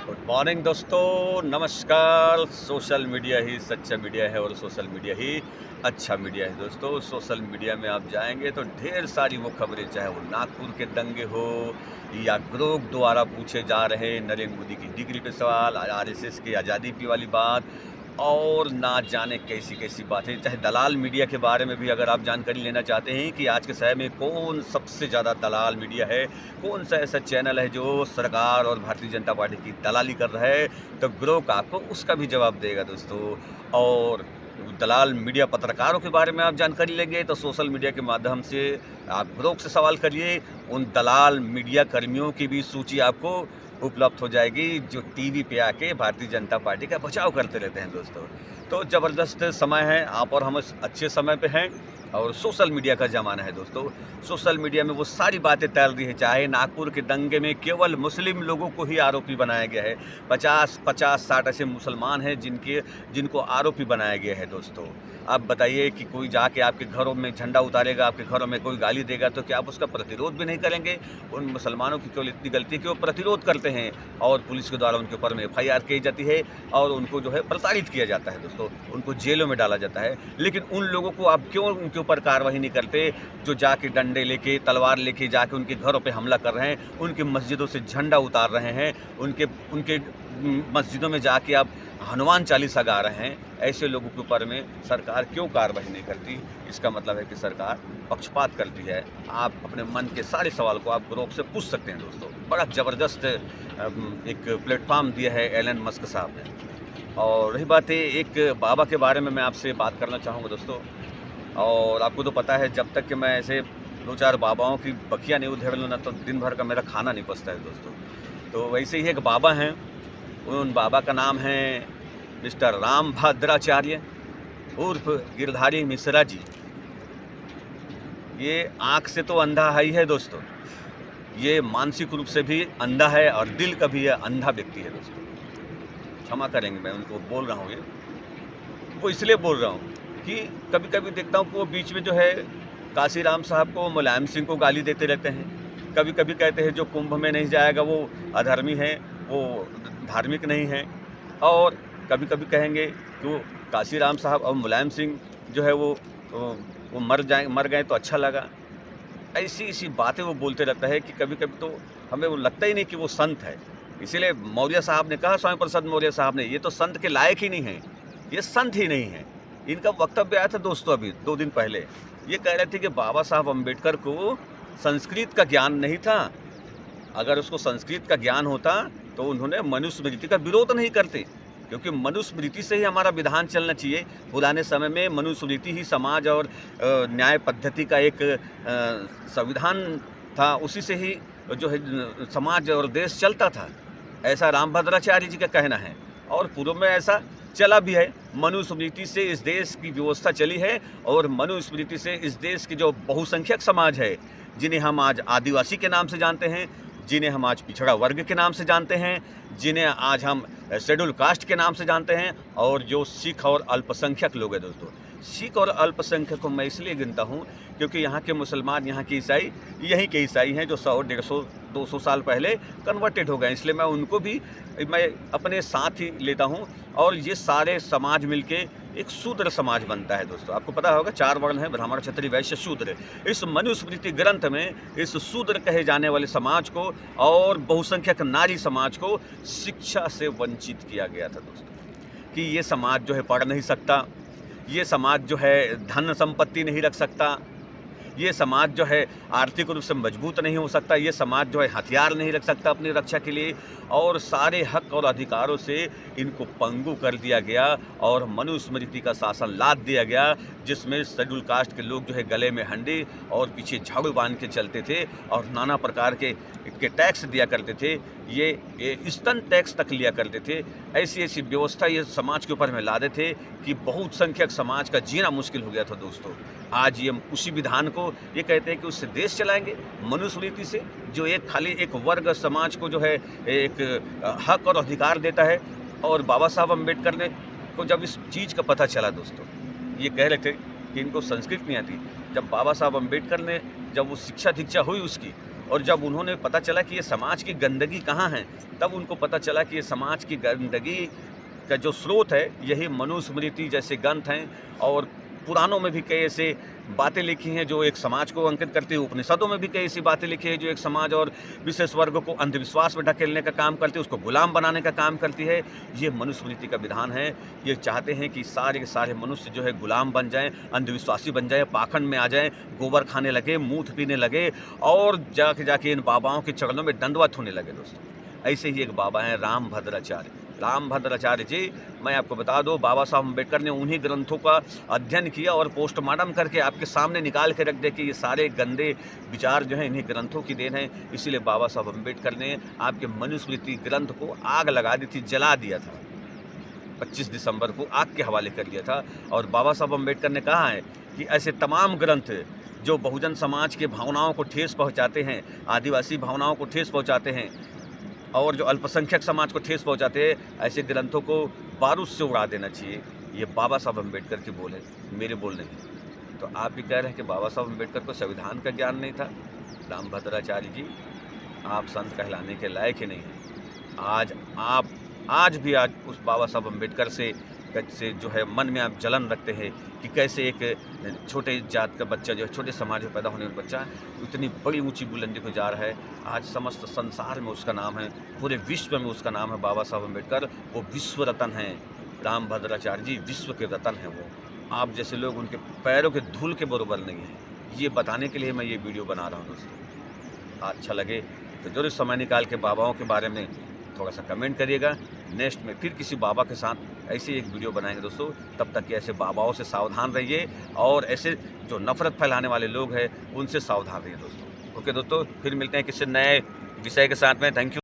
Good morning दोस्तों, नमस्कार। Social media ही सच्चा मीडिया है और सोशल मीडिया ही अच्छा मीडिया है। दोस्तों, सोशल मीडिया में आप जाएंगे तो ढेर सारी वो खबरें, चाहे वो नागपुर के दंगे हो या ग्रोक द्वारा पूछे जा रहे नरेंद्र मोदी की डिग्री पे सवाल, आरएसएस की आज़ादी की वाली बात और ना जाने कैसी कैसी बातें, चाहे दलाल मीडिया के बारे में भी अगर आप जानकारी लेना चाहते हैं कि आज के समय में कौन सबसे ज़्यादा दलाल मीडिया है, कौन सा ऐसा चैनल है जो सरकार और भारतीय जनता पार्टी की दलाली कर रहा है, तो ग्रोक आपको उसका भी जवाब देगा दोस्तों। और दलाल मीडिया पत्रकारों के बारे में आप जानकारी लेंगे तो सोशल मीडिया के माध्यम से आप ग्रोक से सवाल करिए। उन दलाल मीडिया कर्मियों की भी सूची आपको उपलब्ध हो जाएगी जो टीवी पे आके भारतीय जनता पार्टी का बचाव करते रहते हैं दोस्तों। तो ज़बरदस्त समय है, आप और हम अच्छे समय पे हैं और सोशल मीडिया का ज़माना है दोस्तों। सोशल मीडिया में वो सारी बातें तैर रही है, चाहे नागपुर के दंगे में केवल मुस्लिम लोगों को ही आरोपी बनाया गया है। 50-60 ऐसे मुसलमान हैं जिनको आरोपी बनाया गया है दोस्तों। आप बताइए कि कोई जाके आपके घरों में झंडा उतारेगा, आपके घरों में कोई गाली देगा, तो क्या आप उसका प्रतिरोध भी नहीं करेंगे? उन मुसलमानों की केवल इतनी गलती कि वो प्रतिरोध करते हैं और पुलिस के द्वारा उनके ऊपर में एफआईआर की जाती है और उनको जो है प्रताड़ित किया जाता है दोस्तों, उनको जेलों में डाला जाता है। लेकिन उन लोगों को आप क्यों उनके ऊपर कार्रवाई नहीं करते जो जाके डंडे लेके, तलवार लेके जाके उनके घरों पे हमला कर रहे हैं, उनकी मस्जिदों से झंडा उतार रहे हैं, उनके उनके मस्जिदों में जाके आप हनुमान चालीसा गा रहे हैं? ऐसे लोगों के ऊपर में सरकार क्यों कार्रवाई नहीं करती? इसका मतलब है कि सरकार पक्षपात करती है। आप अपने मन के सारे सवाल को आप ग्रोक से पूछ सकते हैं दोस्तों। बड़ा ज़बरदस्त एक प्लेटफॉर्म दिया है एलन मस्क साहब ने। और रही बात है एक बाबा के बारे में मैं आपसे बात करना चाहूँगा दोस्तों। और आपको तो पता है, जब तक कि मैं ऐसे 2-4 बाबाओं की बखिया नहीं उधेड़ लूँ ना, तो दिन भर का मेरा खाना नहीं पचता है दोस्तों। तो वैसे ही एक बाबा हैं, उन बाबा का नाम है मिस्टर राम भद्राचार्य उर्फ गिरधारी मिश्रा जी। ये आँख से तो अंधा ही है दोस्तों, ये मानसिक रूप से भी अंधा है और दिल का भी ये अंधा व्यक्ति है दोस्तों। क्षमा करेंगे, मैं उनको बोल रहा हूँ ये, वो इसलिए बोल रहा हूँ कि कभी-कभी देखता हूँ कि वो बीच में जो है काशीराम साहब को, मुलायम सिंह को गाली देते रहते हैं। कभी-कभी कहते हैं जो कुंभ में नहीं जाएगा वो अधर्मी है, वो धार्मिक नहीं है। और कभी-कभी कहेंगे कि वो काशीराम साहब और मुलायम सिंह जो है वो मर गए तो अच्छा लगा। ऐसी-ऐसी बातें वो बोलते रहता है कि कभी-कभी तो हमें वो लगता ही नहीं कि वो संत है। इसीलिए मौर्य साहब ने कहा, स्वामी प्रसाद मौर्य साहब ने, ये तो संत के लायक ही नहीं है, ये संत ही नहीं है। इनका वक्तव्य आया था दोस्तों अभी 2 दिन पहले। ये कह रहे थे कि बाबा साहब अम्बेडकर को संस्कृत का ज्ञान नहीं था। अगर उसको संस्कृत का ज्ञान होता तो उन्होंने मनुस्मृति का विरोध नहीं करते, क्योंकि मनुस्मृति से ही हमारा विधान चलना चाहिए। पुराने समय में मनुस्मृति ही समाज और न्याय पद्धति का एक संविधान था, उसी से ही जो है समाज और देश चलता था। ऐसा रामभद्राचार्य जी का कहना है और पूर्व में ऐसा चला भी है। मनुस्मृति से इस देश की व्यवस्था चली है और मनुस्मृति से इस देश की जो बहुसंख्यक समाज है, जिन्हें हम आज आदिवासी के नाम से जानते हैं, जिन्हें हम आज पिछड़ा वर्ग के नाम से जानते हैं, जिन्हें आज हम शेड्यूल कास्ट के नाम से जानते हैं, और जो सिख और अल्पसंख्यक लोग हैं दोस्तों। सिख और अल्पसंख्यक को मैं इसलिए गिनता हूँ क्योंकि यहाँ के मुसलमान, यहाँ के ईसाई यहीं के ईसाई हैं जो 100-150-200 साल पहले कन्वर्टेड हो गए। इसलिए मैं उनको भी मैं अपने साथ ही लेता हूँ और ये सारे समाज मिलके एक शूद्र समाज बनता है दोस्तों। आपको पता होगा 4 वर्ण हैं, ब्राह्मण, क्षत्रिय, वैश्य, शूद्र। इस मनुस्मृति ग्रंथ में इस शूद्र कहे जाने वाले समाज को और बहुसंख्यक नारी समाज को शिक्षा से वंचित किया गया था दोस्तों, कि ये समाज जो है पढ़ नहीं सकता, ये समाज जो है धन संपत्ति नहीं रख सकता, ये समाज जो है आर्थिक रूप से मजबूत नहीं हो सकता, ये समाज जो है हथियार नहीं रख सकता अपनी रक्षा के लिए, और सारे हक और अधिकारों से इनको पंगु कर दिया गया और मनुस्मृति का शासन लाद दिया गया, जिसमें शेड्यूल कास्ट के लोग जो है गले में हंडी और पीछे झाड़ू बांध के चलते थे और नाना प्रकार के टैक्स दिया करते थे। ये स्तन टैक्स तक लिया करते थे। ऐसी व्यवस्था ये समाज के ऊपर में लादे थे कि बहुत संख्यक समाज का जीना मुश्किल हो गया था दोस्तों। आज ये उसी विधान को ये कहते हैं कि उससे देश चलाएंगे, मनुस्मृति से, जो एक खाली एक वर्ग समाज को जो है एक हक और अधिकार देता है। और बाबा साहब अम्बेडकर ने को जब इस चीज़ का पता चला दोस्तों, ये कह रहे थे कि इनको संस्कृत नहीं आती, जब बाबा साहब अम्बेडकर ने जब वो शिक्षा दीक्षा हुई उसकी और जब उन्होंने पता चला कि ये समाज की गंदगी कहाँ है, तब उनको पता चला कि ये समाज की गंदगी का जो स्रोत है यही मनुस्मृति जैसे ग्रंथ हैं, और पुराणों में भी कई ऐसे बातें लिखी हैं जो एक समाज को अंकित करती है। उपनिषदों में भी कई ऐसी बातें लिखी है जो एक समाज और विशेष वर्ग को अंधविश्वास में ढकेलने का काम करती है, उसको गुलाम बनाने का काम करती है। ये मनुस्मृति का विधान है। ये चाहते हैं कि सारे के सारे मनुष्य जो है गुलाम बन जाएं, अंधविश्वासी बन जाएं, पाखंड में आ जाएं, गोबर खाने लगे, मूत पीने लगे और जाके इन बाबाओं के चरणों में दंडवत होने लगे। दोस्तों, ऐसे ही एक बाबा हैं रामभद्राचार्य। रामभद्राचार्य जी, मैं आपको बता दूं, बाबा साहब अम्बेडकर ने उन्हीं ग्रंथों का अध्ययन किया और पोस्टमार्टम करके आपके सामने निकाल के रख दे कि ये सारे गंदे विचार जो हैं इन्हीं ग्रंथों की देन है। इसीलिए बाबा साहब अम्बेडकर ने आपके मनुस्मृति ग्रंथ को आग लगा दी थी, जला दिया था। 25 दिसंबर को आग के हवाले कर दिया था। और बाबा साहब अम्बेडकर ने कहा है कि ऐसे तमाम ग्रंथ जो बहुजन समाज के भावनाओं को ठेस पहुँचाते हैं, आदिवासी भावनाओं को ठेस पहुँचाते हैं और जो अल्पसंख्यक समाज को ठेस पहुंचाते हैं, ऐसे ग्रंथों को बारूद से उड़ा देना चाहिए। ये बाबा साहब अम्बेडकर के बोल है, मेरे बोल नहीं। तो आप भी कह रहे हैं कि बाबा साहब अम्बेडकर को संविधान का ज्ञान नहीं था। रामभद्राचार्य जी, आप संत कहलाने के लायक ही नहीं हैं। आज भी उस बाबा साहब अम्बेडकर से जो है मन में आप जलन रखते हैं कि कैसे एक छोटे जात का बच्चा जो है, छोटे समाज में पैदा होने वाला बच्चा इतनी बड़ी ऊंची बुलंदी को जा रहा है। आज समस्त संसार में उसका नाम है, पूरे विश्व में उसका नाम है बाबा साहब अम्बेडकर। वो विश्व रत्न हैं। रामभद्राचार्य जी विश्व के रत्न हैं। वो आप जैसे लोग उनके पैरों के धूल के बराबर नहीं हैं। ये बताने के लिए मैं ये वीडियो बना रहा हूँ। दोस्तों, अच्छा लगे तो जरूर समय निकाल के बाबाओं के बारे में थोड़ा सा कमेंट करिएगा। नेक्स्ट में फिर किसी बाबा के साथ ऐसे एक वीडियो बनाएंगे दोस्तों। तब तक कि ऐसे बाबाओं से सावधान रहिए और ऐसे जो नफरत फैलाने वाले लोग हैं उनसे सावधान रहिए दोस्तों। ओके दोस्तों, फिर मिलते हैं किसी नए विषय के साथ में। Thank you.